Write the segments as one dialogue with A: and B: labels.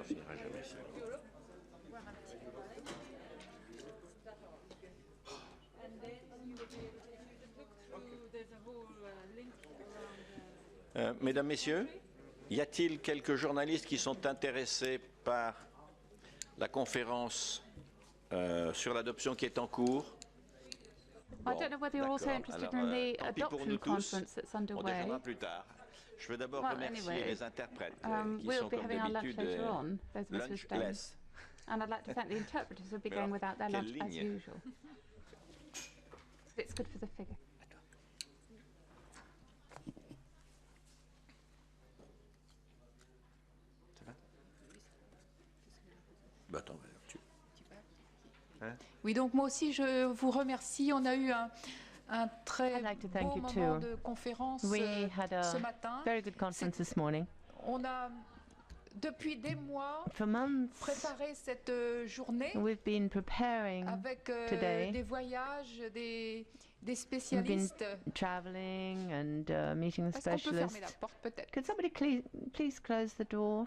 A: finira jamais ça. Mesdames, Messieurs, y a-t-il quelques journalistes qui sont intéressés par la conférence sur l'adoption qui est en cours?
B: I don't know whether you're also interested in the adoption conference that's
A: On
B: underway.
A: déjeunera plus tard. Je veux d'abord remercier
B: anyway,
A: les interprètes qui
B: we'll
A: sont
B: be
A: comme
B: having our lunch
A: d'habitude
B: later on, those of us who stay.
A: lunchless.
B: And I'd like to thank the interpreters who'll be going without their lunch as usual. But it's good for the figure.
A: Ça va? Bah attends, tu... Hein?
C: Oui, donc moi aussi, je vous remercie. On a eu un très beau moment de conférence ce matin.
D: Very good conference this morning.
C: On a, depuis des mois, préparé cette journée
D: We've been preparing
C: avec
D: today.
C: des voyages, des
D: We've been
C: spécialistes.
D: traveling and meeting the
C: Est-ce qu'on peut fermer la
D: specialists.
C: porte, peut-être?
D: Could somebody please close the door?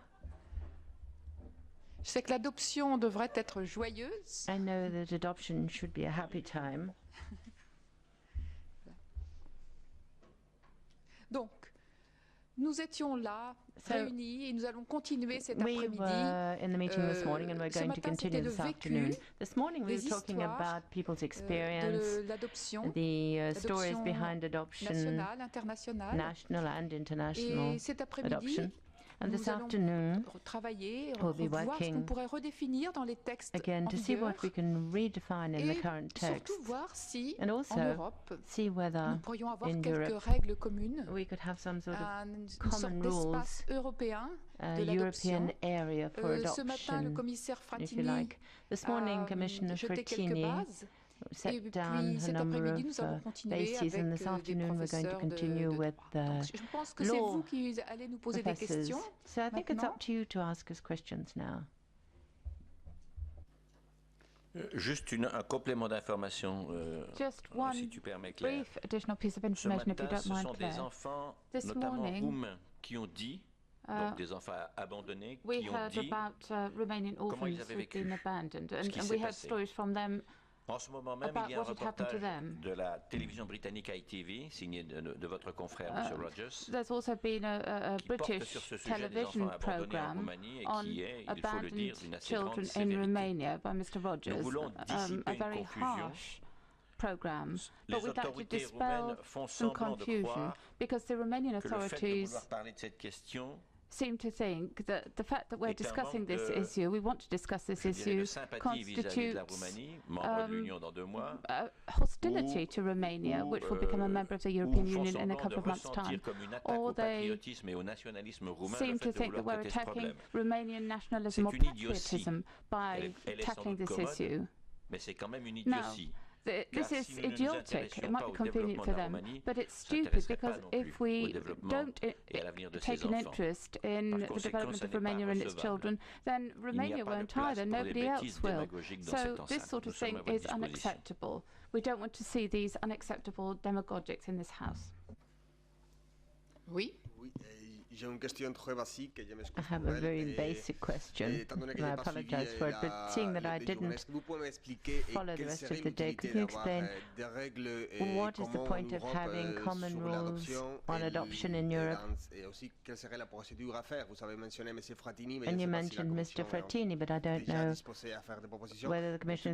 C: Je sais que l'adoption devrait être joyeuse.
D: I know that adoption should be a happy time.
C: Donc, nous étions là, réunis, et nous allons continuer cet
D: We
C: après-midi.
D: were in the meeting this morning and we're
C: Ce
D: going to
C: matin,
D: continue
C: c'était le
D: this afternoon.
C: vécu
D: This morning we
C: des
D: were talking
C: histoires,
D: about people's
C: de
D: experience,
C: l'adoption
D: the stories
C: l'adoption
D: behind adoption,
C: nationale, internationale.
D: national and international
C: Et cet après-midi,
D: adoption. And this
C: nous allons
D: afternoon,
C: travailler,
D: we'll be
C: voir ce qu'on
D: working
C: pourrait redéfinir dans les textes
D: again
C: en
D: to see
C: vigueur
D: what we can redefine in the
C: et
D: current text,
C: surtout voir si,
D: and
C: en
D: also
C: Europe,
D: see whether
C: nous pourrions avoir
D: in
C: quelques
D: Europe
C: règles communes,
D: we could have some sort of
C: une sorte
D: common
C: d'espace
D: rules,
C: européen
D: a
C: de l'adoption.
D: European area for
C: Ce matin, le
D: adoption,
C: commissaire
D: if you
C: Frattini
D: like. This morning,
C: a
D: Commissioner
C: jeté quelques
D: Frattini
C: bases. Et
D: set
C: puis
D: down a
C: cet
D: number
C: après-midi, nous
D: of
C: allons continuer
D: bases, and
C: avec
D: this
C: des
D: afternoon we're going to
C: professeurs de
D: continue with
C: droit. Donc, je pense que c'est vous qui allez nous poser des
D: professors.
C: questions.
D: So I think it's
C: maintenant.
D: up to you to ask us questions now.
A: Juste un complément d'information,
B: Just
A: si
B: one
A: tu permets, Claire.
B: brief additional piece of
A: Ce
B: information, if you
A: matin,
B: don't
A: ce
B: mind,
A: sont des
B: Claire.
A: enfants,
B: This
A: notamment
B: morning,
A: roumains, qui ont dit, donc des enfants abandonnés,
B: we
A: qui ont
B: heard
A: dit
B: about Romanian
A: comment ils
B: orphans
A: avaient
B: who've
A: vécu,
B: been abandoned,
A: ce qui
B: and
A: s'est
B: we heard
A: passé.
B: stories from them.
A: En ce moment même,
B: About
A: il y a un
B: what had happened to
A: reportage
B: them.
A: de la télévision britannique ITV, signé de votre confrère, M. Rogers,
B: There's also been a
A: qui porte
B: British
A: sur ce sujet des
B: television
A: enfants abandonnés en
B: program
A: Roumanie et
B: on
A: qui est, il faut le dire,
B: abandoned
A: d'une assez grande
B: children in
A: sévérité.
B: Romania by Mr. Rogers,
A: Nous voulons dissiper
B: a
A: une
B: very
A: confusion.
B: harsh program.
A: Les
B: But we'd like to
A: autorités
B: dispel
A: roumaines font
B: some
A: semblant de
B: confusion
A: croire
B: because the Romanian
A: que le fait de
B: authorities
A: vouloir parler de cette question
B: seem to think that the fact that we're
A: est un
B: discussing
A: manque
B: this
A: de,
B: issue, we want to discuss this
A: je dirais, de
B: issue,
A: sympathie vis-à-vis de la
B: constitutes
A: Roumanie, membre de l'Union dans 2 mois,
B: hostility to Romania, which will become a member of the European
A: ou font
B: Union in a
A: semblant
B: couple of
A: de
B: months'
A: ressentir
B: time.
A: comme une attaque
B: Or
A: au
B: they
A: patriotisme et au nationalisme roumain
B: seem
A: le
B: to
A: fait de
B: think that
A: vouloir
B: we're
A: traiter ce
B: attacking
A: problème.
B: Romanian nationalism or
A: C'est une idiotie.
B: patriotism by
A: Elle est sans
B: tackling
A: doute
B: this
A: commode,
B: issue.
A: mais c'est quand même une
B: Now,
A: idiotie.
B: this
A: Car
B: is
A: si nous ne nous
B: idiotic. It
A: intéressions
B: might
A: pas
B: be
A: au
B: convenient
A: développement
B: for
A: de la
B: them,
A: Roumanie,
B: but it's
A: ça
B: stupid
A: n'intéresserait
B: because
A: pas non plus
B: if we
A: au développement
B: don't
A: et à l'avenir de
B: take
A: ses
B: an
A: enfants.
B: interest in
A: Par
B: the
A: conséquent,
B: development
A: ça
B: of
A: n'est pas
B: Romania and its
A: recevable.
B: children, then
A: Il n'y a
B: Romania
A: pas de
B: won't
A: place
B: either.
A: pour des
B: Nobody
A: bêtises
B: else will.
A: démagogiques dans
B: So
A: cette
B: this
A: enceinte.
B: sort
A: Nous
B: of
A: sommes
B: thing
A: à votre
B: is
A: disposition.
B: unacceptable. We don't want to see these unacceptable demagogics in this house.
C: Oui.
E: Oui, j'ai une question très basique. Je
D: I have a very basic question, and I apologize for it, but seeing that I didn't follow the rest of the day, could you explain what is the point of having common rules on adoption in Europe? And you mentioned Mr. Frattini, but I don't know whether the Commission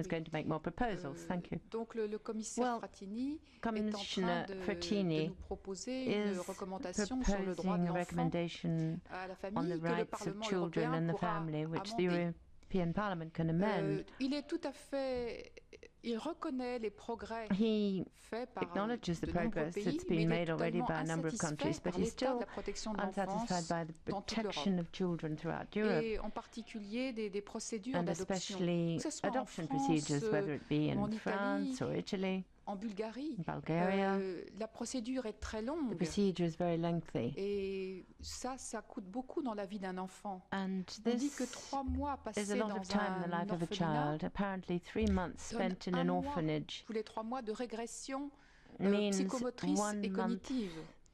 D: is going to make more proposals. Thank you.
C: Donc le commissaire Frattini est en
D: Commissioner
C: train de
D: Frattini
C: nous proposer une
D: is
C: recommandation sur le droit de
D: proposing a
C: l'enfant
D: recommendation
C: à la
D: on
C: famille
D: the
C: que le
D: rights of
C: Parlement
D: children
C: européen
D: and the
C: pourra
D: family, which the
C: amender.
D: European Parliament can amend.
C: Il est tout à fait... Il reconnaît les progrès
D: He
C: faits par
D: acknowledges the
C: de nombreux
D: progress
C: pays,
D: that's
C: mais
D: been
C: il est
D: made already
C: totalement
D: by a number of countries,
C: insatisfait
D: but
C: par
D: he's
C: l'état de
D: still
C: la protection de
D: unsatisfied
C: l'enfance
D: by the
C: dans toute
D: protection
C: l'Europe.
D: of children throughout Europe,
C: Et en particulier des procédures
D: and
C: d'adoption.
D: especially
C: Que ce soit en
D: adoption
C: France,
D: procedures, whether it be
C: en
D: in
C: Italie,
D: France or Italy,
C: en Bulgarie.
D: Bulgaria.
C: La procédure est très
D: The
C: longue.
D: procedure is very lengthy.
C: Et ça coûte beaucoup dans la vie d'un enfant.
D: And
C: On dit que
D: this
C: 3 mois
D: is
C: passés
D: a lot
C: dans
D: of time in the
C: un
D: life of a
C: orphelinat
D: child. Apparently 3 months
C: donne
D: spent in
C: un
D: an
C: mois
D: orphanage
C: tous les 3 mois de régression
D: means
C: psychomotrice
D: 1
C: et
D: month
C: cognitive.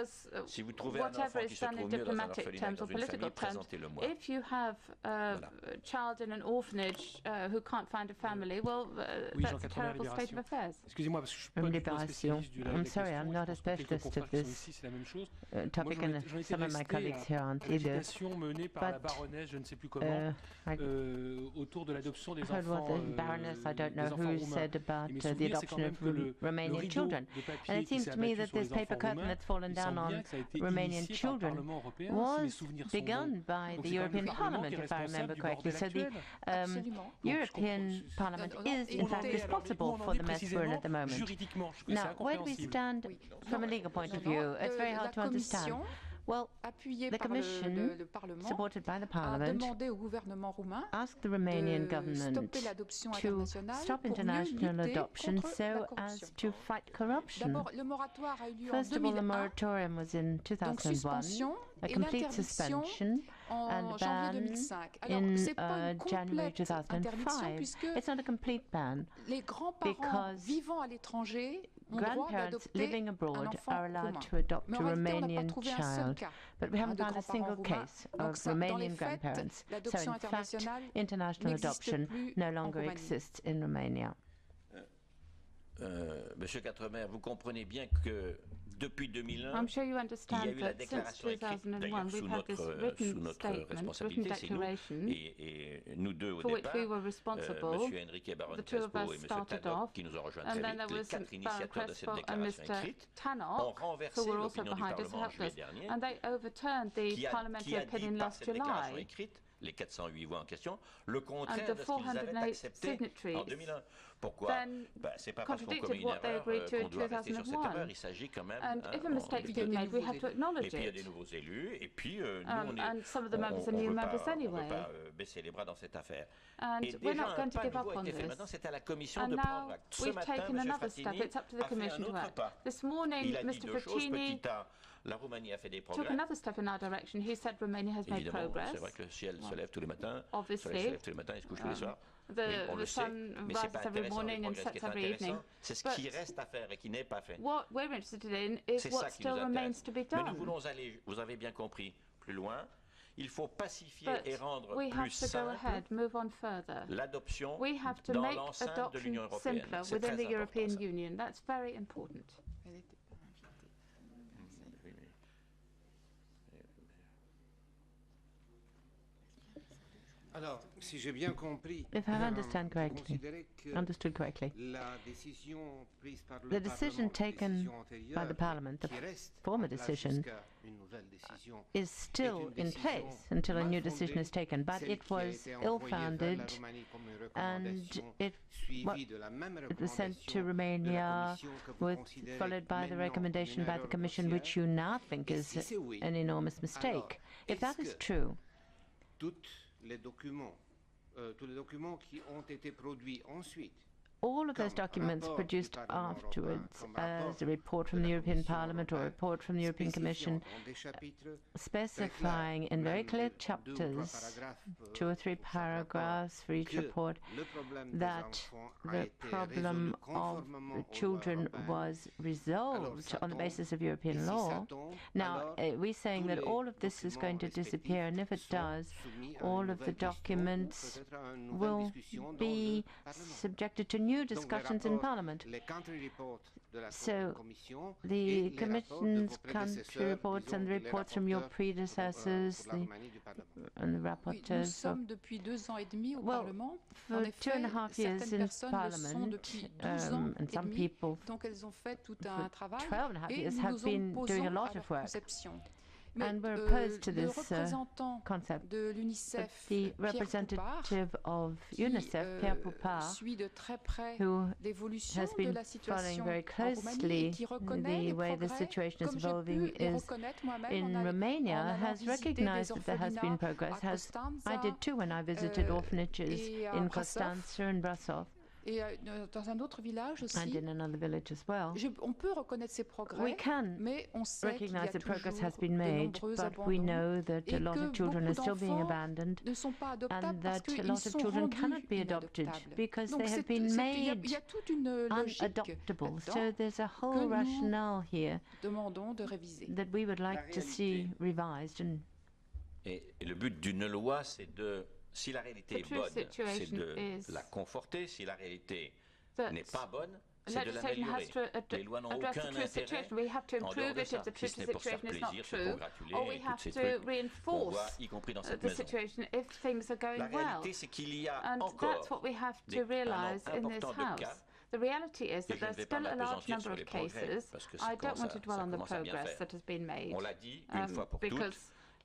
B: because
A: si vous trouvez un enfant
B: whatever
A: qui
B: is
A: se
B: done in
A: trouve mieux dans un
B: diplomatic
A: orphelinat
B: terms
A: que
B: or
A: dans une famille,
B: political terms,
A: présentez-le moi.
B: if you have a child in an orphanage who can't can't find a family, well,
F: Oui,
B: that's a terrible state of affairs.
F: Excusez-moi, parce que je suis pas du tout un spécialiste de la
D: I'm
F: question.
D: sorry, I'm not a specialist of this topic, and some of my colleagues here aren't either.
F: L'agitation menée par la baronesse, je ne sais plus comment, autour de l'adoption des enfants.
D: The baroness, I don't know who said about the adoption of Romanian children. And it seems to me that this paper curtain that's fallen down on Romanian children was begun by the European Parliament, if I remember correctly. So the European Parliament is, in fact, responsible for the mess we're in at the moment. Now, where do we stand from a legal point of view? It's very hard to understand. Well, the Commission, supported by the Parliament, asked the Romanian government to stop international adoption so as to fight corruption. First of all, the moratorium was in 2001, a complete suspension and ban in January 2005. It's not a complete ban because grandparents living abroad are allowed to adopt a Romanian child, but we haven't found a single case of Romanian grandparents. So in fact, international adoption no longer exists in Romania.
A: Monsieur Quatremer, vous comprenez bien que depuis 2001,
B: I'm sure you understand
A: il y a eu la
B: that since
A: déclaration écrite,
B: 2001 we've had this written statement, written declaration,
A: et nous deux au
B: for which
A: départ,
B: we were responsible.
A: Monsieur Enrique Baron
B: The two of
A: Crespo
B: us
A: et Monsieur
B: started
A: Tannock,
B: off,
A: qui nous ont rejoints
B: and
A: très
B: then there
A: vite, les
B: was
A: quatre
B: Baron
A: initiateurs de cette
B: Crespo and
A: déclaration
B: Mr.
A: écrite, ont
B: Tannock,
A: renversé
B: who were also
A: l'opinion du
B: behind us,
A: Parlement en
B: helped
A: juillet
B: us,
A: dernier,
B: and they overturned the
A: qui a
B: parliamentary
A: dit
B: opinion
A: par
B: last
A: cette déclaration
B: July.
A: écrite, les 408 voix en question, le contraire
B: And the
A: de ce qu'ils avaient
B: 408
A: accepté en
B: signatories
A: 2001. Pourquoi?
B: then
A: C'est pas parce qu'on commet
B: contradicted
A: une
B: what they
A: erreur
B: agreed to in
A: qu'on doit rester sur cette
B: 2001.
A: erreur. Il s'agit quand même...
B: And if a mistake's been made, we have to
A: et
B: acknowledge
A: puis il y a des
B: it.
A: nouveaux élus, et puis nous
B: And some of the members are new members
A: on
B: anyway.
A: ne peut pas baisser les bras dans cette affaire.
B: And
A: Et
B: we're
A: déjà
B: not going
A: un
B: to
A: pas
B: give up
A: nouveau a
B: on
A: été fait.
B: this.
A: Maintenant c'est à la Commission
B: And
A: de
B: now
A: prendre acte. Ce
B: we've
A: matin,
B: taken
A: M.
B: another step.
A: Frattini
B: It's up to the
A: a fait
B: Commission
A: un
B: to
A: autre
B: act.
A: pas.
B: This morning,
A: Il a dit
B: Mr.
A: deux choses.
B: Frattini
A: Petit A, la Roumanie a fait des
B: took
A: progrès.
B: another step in our direction. He said Romania has made
A: Évidemment,
B: progress.
A: c'est vrai que le ciel se lève tous les matins. Le
B: Obviously.
A: soleil se lève tous les matins et se couche tous les soirs. Oui, on
B: The
A: le sait,
B: sun
A: mais c'est
B: rises
A: pas
B: every
A: intéressant.
B: morning
A: Le
B: and
A: progrès, ce qui
B: sets
A: est
B: every
A: intéressant,
B: evening.
A: c'est ce
B: But
A: qui reste à faire et qui n'est pas fait.
B: what we're interested in is
A: C'est
B: what
A: ça qui
B: still
A: nous
B: remains
A: intéresse.
B: to be
A: Mais
B: done.
A: nous voulons aller, vous avez bien compris, plus loin. Il faut pacifier
B: But
A: et rendre
B: we have
A: plus
B: to go
A: simple
B: ahead, move on further.
A: l'adoption
B: We have to
A: dans
B: make
A: l'enceinte de
B: adoption
A: l'Union européenne.
B: simpler
A: C'est
B: within
A: très
B: the European
A: important, ça.
B: Union. That's very important.
G: Alors, si j'ai bien compris,
D: If I understood correctly, the decision taken by the Parliament, the former decision, is still in place until a new decision is taken, but it was ill-founded and it was sent to Romania, followed by the recommendation by the Commission, which you now think is an enormous mistake. If that is true,
G: tous les documents qui ont été produits ensuite,
D: all of those documents produced afterwards as a report from the European Parliament or a report from the European Commission, specifying in very clear chapters, 2 or 3 paragraphs for each report, that the problem of the children was resolved on the basis of European law. Now, we're saying that all of this is going to disappear, and if it does, all of the documents will be subjected to new discussions in Parliament. So the Commission's country reports and the reports from your predecessors and the rapporteurs. Well, for 2.5 years in Parliament, and some people for 12.5 years have been doing a lot of work. And we're opposed to this concept. The representative of UNICEF, Pierre Poupard, who has been following very closely the way the situation is evolving in Romania, has recognized that there has been progress, as I did too when I visited orphanages in Constanța and Brasov.
C: Dans un autre village aussi,
D: and in another village as well.
C: On peut reconnaître ces progrès,
D: we can
C: mais on sait qu'il y a
D: recognize that progress has been made, but we know that a lot of children are still being abandoned, and that a lot of children cannot be adopted because they have been made unadoptable. So there's a whole rationale here that we would like to see revised.
A: Et le but d'une loi, c'est de Si la réalité est bonne, c'est de la conforter. Si la réalité n'est pas bonne, c'est de l'améliorer. Les lois n'ont aucun intérêt en dehors de ça, si ce n'est pour se faire plaisir, se congratuler et tous ces trucs qu'on voit, y compris dans cette maison. La réalité, c'est qu'il y a encore un nombre important de cas.
B: The reality is that there's still a large number of cases. I don't want to dwell on the progress that has been made,
A: On l'a dit une fois pour toutes.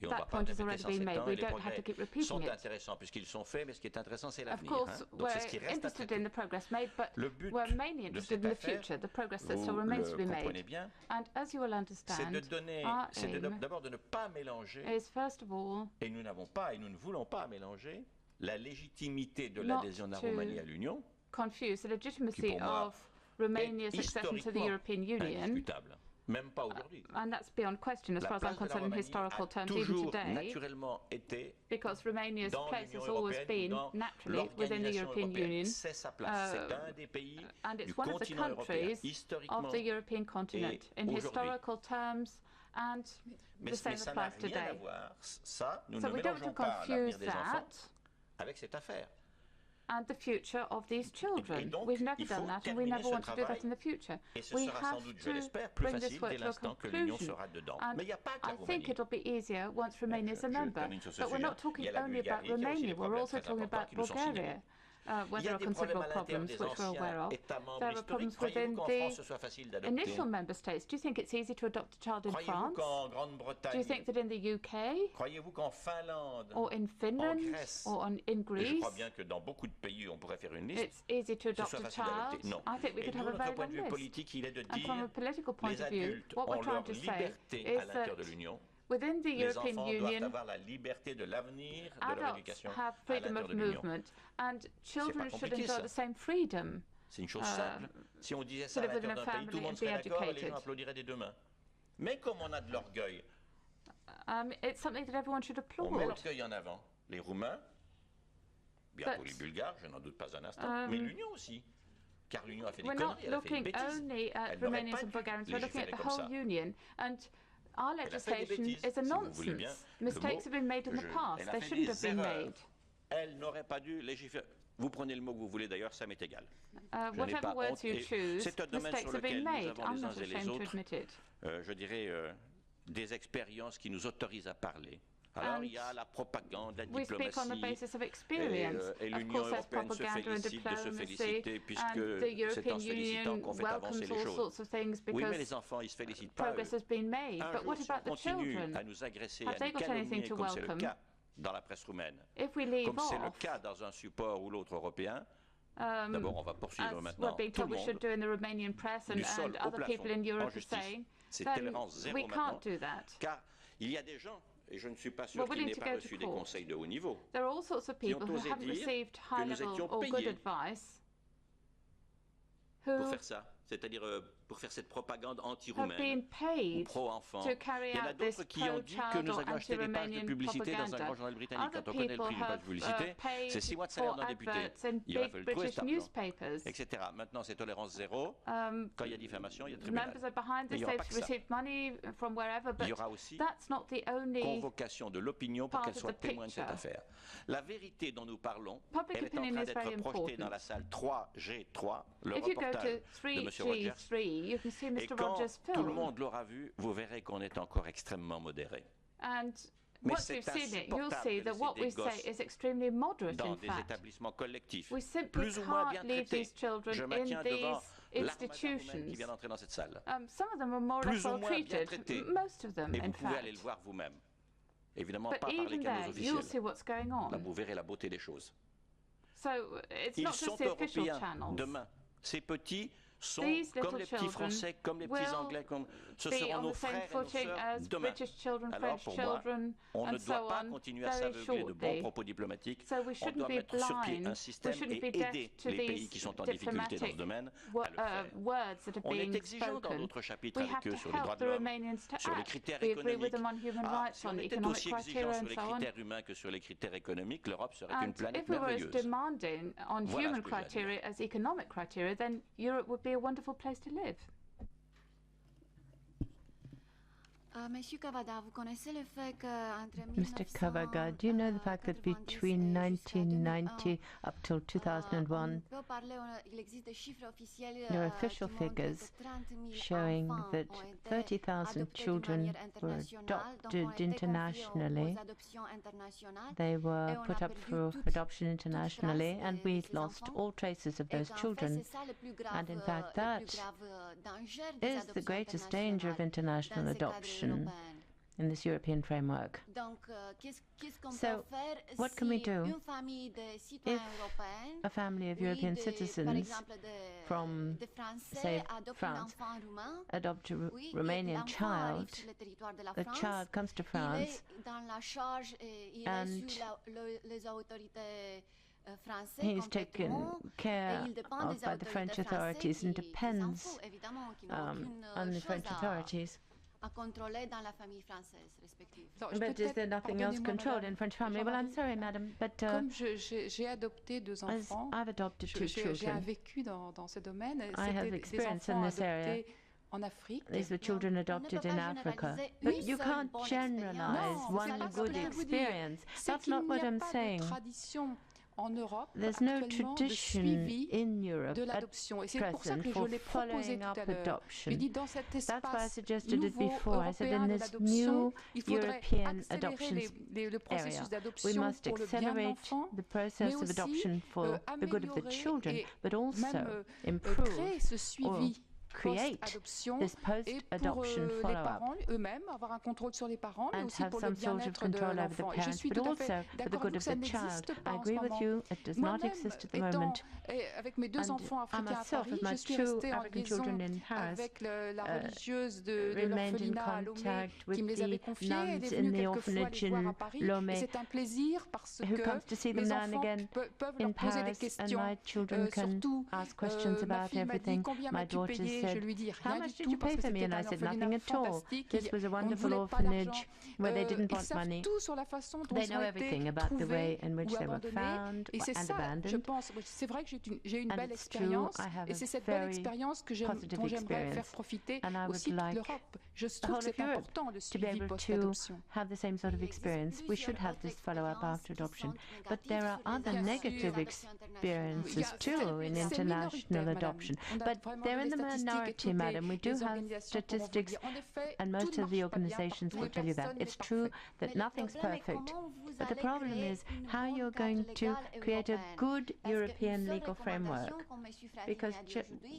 A: Et on ne va
B: that
A: pas
B: point has
A: répéter
B: already
A: sans
B: been made.
A: septembre.
B: We
A: Les
B: don't have to keep
A: progrès sont
B: repeating it.
A: intéressants puisqu'ils sont faits, mais ce qui est intéressant, c'est
B: Of
A: l'avenir.
B: course,
A: Donc c'est ce qui
B: we're
A: reste à
B: interested
A: traiter.
B: in the progress made, but
A: Le but
B: we're mainly
A: de
B: interested
A: cette
B: in the
A: affaire,
B: future, the progress that
A: vous
B: still remains to be
A: le comprenez
B: made.
A: bien,
B: And as you will
A: c'est
B: understand,
A: de donner,
B: our
A: c'est
B: aim
A: d'abord de ne pas mélanger,
B: is first of all
A: et nous n'avons pas et nous ne voulons pas mélanger la légitimité de
B: Not
A: l'adhésion de la
B: to
A: Roumanie à l'Union,
B: confuse the legitimacy
A: Qui, pour moi,
B: of Romania's
A: est
B: accession to the
A: historiquement
B: European Union,
A: indiscutable. Même pas aujourd'hui.
B: and that's beyond question as
A: La
B: far as I'm
A: place de la
B: concerned in
A: Roumanie
B: historical
A: a
B: terms, even
A: toujours
B: today,
A: naturellement été
B: because Romania's
A: dans
B: place
A: l'Union
B: has always
A: européenne,
B: been
A: dans
B: naturally within the
A: l'organisation
B: European
A: européenne.
B: Union,
A: C'est sa place. C'est un des pays
B: and
A: du
B: it's one of the
A: continent européen,
B: countries
A: historiquement.
B: of the European continent in
A: aujourd'hui.
B: historical terms, and
A: Mais
B: the same
A: ça n'a
B: applies
A: rien à
B: today.
A: voir. Ça, nous
B: So
A: ne
B: we don't want
A: mélangeons
B: to
A: pas l'avenir
B: confuse
A: des enfants
B: that
A: avec cette affaire.
B: and the future of these children.
A: donc,
B: We've never
A: il faut
B: done that, and we
A: terminer
B: never
A: ce
B: want to do that
A: travail,
B: in the future.
A: Et ce
B: We
A: sera sans
B: have
A: doute, je
B: to
A: l'espère, plus
B: bring this
A: facile
B: work
A: dès
B: to a
A: l'instant que l'Union
B: conclusion.
A: sera dedans.
B: And
A: Mais il n'y a pas que la
B: I think
A: Roumanie.
B: it'll be easier once Romania is a
A: Je
B: member.
A: termine sur ce
B: But we're
A: sujet.
B: not talking
A: Il y a la
B: only about
A: Bulgarie, il y a aussi
B: Romania,
A: des
B: we're
A: problèmes
B: also
A: très
B: talking
A: importants
B: about
A: qui nous sont signalés.
B: Bulgaria, where
A: Il y
B: there
A: a
B: are
A: des
B: considerable
A: problèmes à l'intérieur
B: problems
A: des
B: which we're aware
A: anciens
B: of.
A: États membres
B: There are
A: historiques.
B: problems
A: Croyez-vous
B: within
A: qu'en
B: the
A: France ce soit facile d'adopter?
B: initial member states. Do you think it's easy to adopt a child in
A: Croyez-vous
B: France?
A: qu'en
B: Do you
A: Grande-Bretagne,
B: think that in the UK
A: croyez-vous qu'en Finlande,
B: or in Finland
A: Grèce,
B: or in
A: et je
B: Greece,
A: crois bien que dans beaucoup de pays on pourrait faire une liste,
B: it's easy to
A: ce
B: adopt
A: soit
B: a
A: facile
B: child?
A: d'adopter? Non.
B: I think we
A: Et
B: could
A: nous,
B: have a
A: notre
B: very
A: point de vue
B: long list.
A: politique, il est de
B: And from a
A: dire
B: political point
A: les
B: of view,
A: adultes
B: what
A: ont
B: we're trying
A: leur
B: to say
A: liberté
B: is
A: à l'intérieur
B: that
A: de l'Union.
B: within the
A: Les
B: European
A: enfants doivent
B: Union,
A: avoir la liberté de l'avenir de leur
B: adults
A: éducation
B: have
A: à
B: freedom
A: l'intérieur
B: of
A: de l'Union.
B: movement, and children should
A: compliqué,
B: enjoy
A: ça.
B: the same freedom.
A: C'est une chose simple. Si on disait ça
B: to
A: à
B: live within
A: l'intérieur
B: a
A: d'un pays, tout le
B: family
A: monde
B: and be
A: serait d'accord et les
B: educated.
A: gens applaudiraient des deux mains. Mais comme on a de l'orgueil,
B: It's something that everyone should
A: on met
B: applaud.
A: l'orgueil en avant. Les Roumains, bientôt les Bulgares, je n'en doute pas un instant, mais l'Union aussi. Car l'Union a fait des
B: We're not
A: conneries, elle a fait des
B: looking
A: bêtises.
B: only at
A: Elle n'aurait
B: Romanians
A: pas
B: and
A: dû
B: Bulgarians, we're looking at the
A: légiférer comme
B: whole
A: ça.
B: union, and our
A: Elle a fait des
B: legislation
A: bêtises,
B: is a
A: si vous voulez bien.
B: nonsense.
A: Le
B: Mistakes
A: mot,
B: have been made in the
A: elle
B: past,
A: a
B: they
A: fait
B: shouldn't have
A: des
B: been
A: erreurs.
B: made.
A: Elle n'aurait pas dû légiférer. Vous prenez le mot que vous voulez d'ailleurs, ça m'est égal. Je n'ai
B: Whatever
A: pas
B: words
A: honte,
B: you
A: et
B: choose,
A: c'est un domaine
B: mistakes
A: sur
B: have been
A: lequel nous
B: made.
A: avons
B: I'm
A: les uns
B: not
A: et les
B: ashamed to
A: autres,
B: admit it.
A: je dirais, des expériences qui nous autorisent à parler. Alors il y a la propagande, la
B: We speak on the
A: diplomatie,
B: basis of experience.
A: et
B: Of
A: l'Union
B: course, there's
A: européenne se
B: propaganda and
A: félicite de se
B: diplomacy,
A: féliciter puisque
B: and the
A: c'est en
B: European
A: se félicitant
B: Union
A: qu'on fait avancer
B: welcomes
A: les
B: all
A: choses.
B: sorts of things
A: Oui, mais
B: because
A: les enfants, ils se félicitent pas.
B: progress has been made.
A: Un
B: But
A: jour,
B: what
A: si on
B: about the
A: continue
B: children?
A: à nous agresser,
B: Have
A: à
B: they
A: nous
B: got anything
A: calomnier,
B: to
A: comme c'est le
B: welcome?
A: cas dans la presse roumaine,
B: If we leave
A: comme c'est le
B: off,
A: cas dans un support ou l'autre européen, d'abord on va poursuivre
B: as we're
A: maintenant
B: being
A: tout
B: told
A: le
B: we should
A: monde.
B: do in the Romanian press
A: Du
B: and
A: sol au
B: other people
A: plafond,
B: in Europe
A: en
B: are
A: justice.
B: saying,
A: C'est
B: then
A: tolérance zéro
B: we
A: maintenant,
B: can't do that.
A: car il y a des gens, et je ne suis pas sûr
B: We're
A: qu'ils
B: willing
A: n'aient
B: to
A: pas
B: go
A: reçu
B: to
A: des
B: court.
A: conseils de haut niveau,
B: There are all sorts of
A: qui ont
B: people who
A: osé
B: haven't
A: dire
B: received
A: que
B: high
A: nous
B: level
A: étions
B: or good
A: payés
B: advice,
A: pour
B: who
A: faire ça, c'est-à-dire pour faire cette propagande
B: have
A: anti-roumaine
B: been
A: ou
B: paid
A: pro-enfants.
B: to carry
A: Il y en a
B: out this
A: d'autres qui ont dit que nous
B: pro-child or
A: avions acheté des pages de
B: anti-Romanian
A: publicité dans un
B: propaganda.
A: grand journal britannique.
B: Other
A: Quand on connaît le
B: people
A: prix d'une page de
B: have
A: publicité,
B: paid
A: c'est 6 mois de salaire
B: for
A: d'un député.
B: adverts in
A: Il va
B: big
A: falloir le trouver
B: British
A: cet argent,
B: newspapers.
A: etc. Maintenant, c'est tolérance zéro. Quand il y a diffamation, il y a tribunal.
B: Members are behind
A: Mais il
B: this,
A: n'y aura
B: they've
A: pas que ça.
B: received money from wherever,
A: Il y
B: but
A: aura aussi
B: that's not the only
A: convocation de l'opinion pour
B: part
A: qu'elle
B: of
A: soit
B: the
A: témoin de cette
B: picture.
A: affaire. La vérité dont nous parlons,
B: Public
A: elle est en
B: opinion
A: train
B: is very
A: d'être projetée
B: important.
A: dans la salle 3G3, le
B: If you go to
A: reportage de M. Rogers.
B: 3G3, you can see
A: Et
B: Mr.
A: quand
B: Rogers'
A: tout le
B: film.
A: monde l'aura vu, vous verrez qu'on est encore extrêmement modéré.
B: And
A: Mais
B: once
A: c'est
B: you've seen it, you'll
A: insupportable
B: see
A: de
B: that what
A: laisser
B: we
A: des gosses
B: say is extremely moderate,
A: dans
B: in
A: des
B: fact.
A: établissements collectifs,
B: We simply
A: plus ou moins bien
B: can't leave
A: traités.
B: these children
A: Je
B: in
A: maintiens devant
B: these
A: l'armada roumaine qui
B: institutions.
A: vient d'entrer dans cette salle.
B: Some of them are more or
A: Plus
B: less
A: ou
B: well
A: moins bien
B: treated,
A: traités.
B: most of them,
A: Et vous
B: in
A: pouvez aller le
B: fact.
A: voir vous-même. Évidemment,
B: But
A: pas par
B: even
A: les canaux
B: there, you'll see
A: officiels.
B: what's going
A: Là,
B: on.
A: vous verrez la beauté des choses.
B: So it's
A: Ils
B: not
A: sont
B: just the official
A: européens
B: channels.
A: demain. Ces petits sont
B: These
A: comme
B: little
A: les petits
B: children
A: Français, comme les petits
B: will
A: Anglais, comme ce
B: be
A: seront
B: on
A: nos
B: the same
A: frères et nos
B: footing
A: sœurs
B: as
A: demain.
B: British children,
A: Alors
B: French
A: pour moi,
B: children,
A: on ne
B: and so
A: doit pas
B: on,
A: continuer à
B: very
A: s'aveugler de bons
B: shortly.
A: propos diplomatiques.
B: So we
A: On
B: shouldn't
A: doit
B: be
A: mettre sur pied
B: blind.
A: un
B: We
A: système
B: shouldn't
A: et
B: be
A: aider
B: deaf to
A: les pays
B: these
A: qui sont en difficulté dans ce
B: diplomatic
A: domaine à le faire.
B: words that are
A: On est
B: being
A: exigeant dans
B: spoken.
A: d'autres chapitres
B: We have
A: avec eux
B: to
A: sur les droits
B: help
A: de
B: the
A: l'homme,
B: Romanians to
A: sur les
B: act.
A: critères
B: We agree with
A: économiques.
B: them on human
A: Ah,
B: rights,
A: si
B: on
A: on était
B: economic
A: aussi exigeant
B: criteria,
A: sur
B: and
A: les
B: so on.
A: critères humains que sur les critères économiques, l'Europe serait une
B: And
A: planète
B: if we were as
A: merveilleuse.
B: demanding on
A: Voilà
B: human
A: ce que j'ai à dire.
B: criteria as economic criteria, then Europe would be a wonderful place to live.
H: Monsieur Cavada, vous connaissez le fait qu'entre
D: Mr. Cavada, do you know the fact that between 1990 up till 2001, there are official figures showing that 30,000 children were adopted internationally. They were put up for adoption internationally, and we lost all traces of those children. And in fact, that is the greatest danger of international adoption in this European framework. So, what can we do if a family of European citizens from, say, France, adopt a Romanian child, the child comes to France and he's taken care of by the French authorities and depends on the French authorities. But is there nothing else controlled in French family? Well, I'm sorry, madam, but I've adopted two children. I have experience in this area. These were children adopted in Africa. But you can't generalize one good experience. That's not what I'm saying. There's no tradition in Europe at present for following up adoption. That's why I suggested it before. I said in this new European adoption area, we must accelerate the process of adoption for the good of the children, but also improve or create this post-adoption follow-up and have some sort of control over the parents, but also for the good of the child. I agree with you, it does not exist at the moment. And I myself, with my two African children in Paris, remained in contact with the nuns in the orphanage in Lomé, who comes to see them now and again in Paris, and my children can ask questions about everything. My daughters said, "How much did you pay for me?" And I said, "Nothing at all. This was a wonderful orphanage where they didn't want money." They know everything about the way in which they were found and abandoned. And it's true, I have a very positive experience. And I would like the whole of Europe to be able to have the same sort of experience. We should have this follow-up after adoption. But there are other negative experiences too in international adoption. But they're in the minority, madam. We do have statistics, and most of the organizations will tell you that. It's true that nothing's perfect. But the problem is how you're going to create a good European legal framework. Because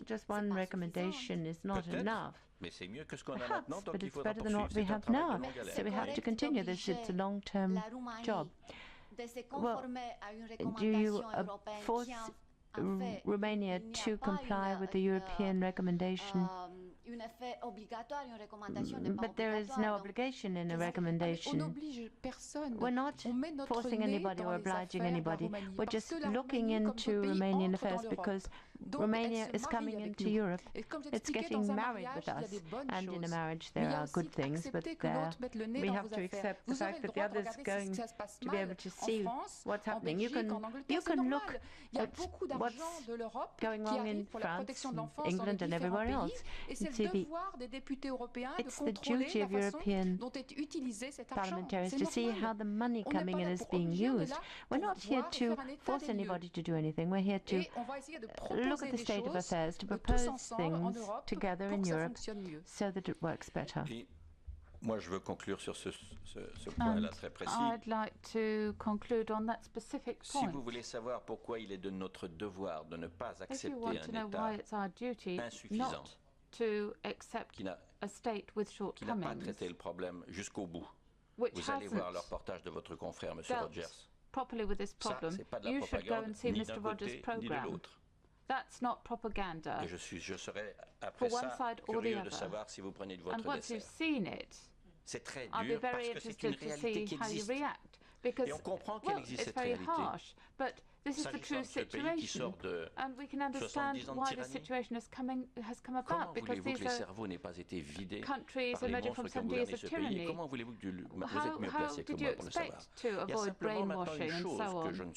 D: just one recommendation is not enough. Perhaps, but it's better than what we have now. So we have to continue this. It's a long-term job. Well, do you force Romania to comply with the European recommendation? But there is no obligation in a recommendation. We're not forcing anybody or obliging anybody. We're just looking into Romanian affairs because Romania is coming into Europe. It's getting married with us. And in a marriage there are good things, but we have to accept the fact that the other is going to be able to see what's happening. You can look at what's going wrong in France, England and everywhere else. It's the duty of European parliamentarians to see how the money coming in is being used. We're not here to force anybody to do anything. We're here to look at the state of affairs, to propose things together in Europe so that it works better.
A: Moi, je veux conclure sur ce point-là très précis.
B: I'd like to conclude on that specific point.
A: Si vous voulez savoir pourquoi il est de notre devoir de ne pas accepter un État insuffisant,
B: to accept a state with
A: qui n'a pas traité le problème jusqu'au bout, vous allez voir le reportage de votre confrère, M. Rogers.
B: Properly with this problem, you should go and see Mr. Rogers' program. That's not propaganda.
A: Et je serai après ça curieux de savoir si vous prenez de votre dessert. C'est très dur parce que c'est une réalité qui existe. Et on comprend qu'elle existe cette réalité.
B: This is the true situation, and we can understand why the situation has come about, because these are countries emerging from 70 years of tyranny. How did you expect to avoid brainwashing and so on?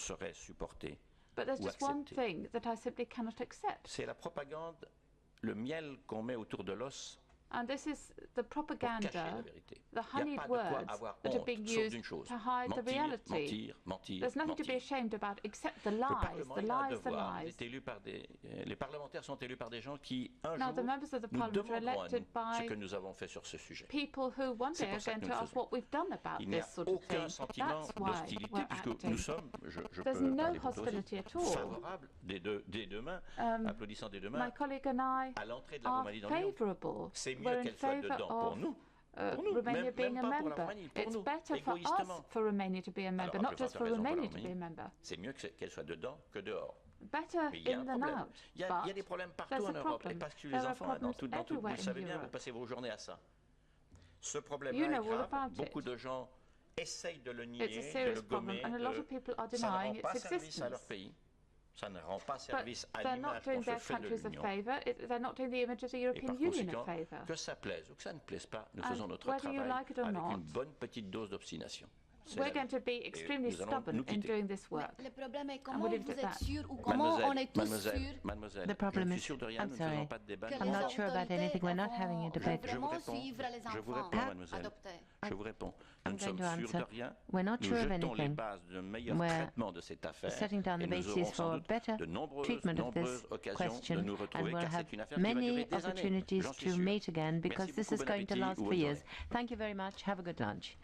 B: But there's just one thing that I simply cannot accept.
A: C'est la propagande, le miel qu'on met autour de l'os
B: And this is the propaganda, the honeyed words that are being used to hide the reality. There's nothing to be ashamed about except the lies, the lies, the lies.
A: Les parlementaires sont élus par des gens qui, un
B: jour, the members of the parliament are elected by
A: ce que nous avons fait sur ce sujet.
B: People who one day are going to ask what we've done about this sort of thing. That's why we're acting.
A: Nous sommes,
B: There's no hostility at all.
A: Favorables des deux mains, applaudissant des deux mains,
B: my colleague and I
A: à l'entrée de la
B: are
A: Roumanie dans l'Union.
B: favourable.
A: C'est mieux qu'elle soit dedans pour nous.
B: Romania being a member. It's better for us for Romania to be a member, not just for Romania to be a member.
A: C'est mieux qu'elle soit dedans que dehors.
B: Better in than out.
A: Il y a des problèmes partout en Europe, et pas que les enfants, dans tout, vous le savez bien, vous passez vos journées à ça. Ce problème-là est grave. Beaucoup de gens essayent de le nier, de le gommer, ça ne rend pas service à leur pays. Ça ne rend pas service à l'image qu'on se fait de l'Union. Et par conséquent, que ça plaise ou que ça ne plaise pas, nous faisons notre travail avec une bonne petite dose d'obstination.
B: We're going to be extremely stubborn in doing this work.
H: Le problème est comment vous êtes sûr ou comment on est tous sûrs.
A: Mademoiselle,
D: je
A: suis sûr de rien, nous ne faisons pas de débat.
D: I'm not sure about anything. We're not having a debate.
A: Je vous réponds, mademoiselle. Je vous réponds. Nous ne sommes sûrs de rien.
D: We're not sure of
A: jetons les
D: anything.
A: bases d'un meilleur traitement de cette affaire.
D: Setting down the basis for a better treatment of this question, and we'll have many opportunities to meet again because this is going to last for years. Thank you very much. Have a good lunch.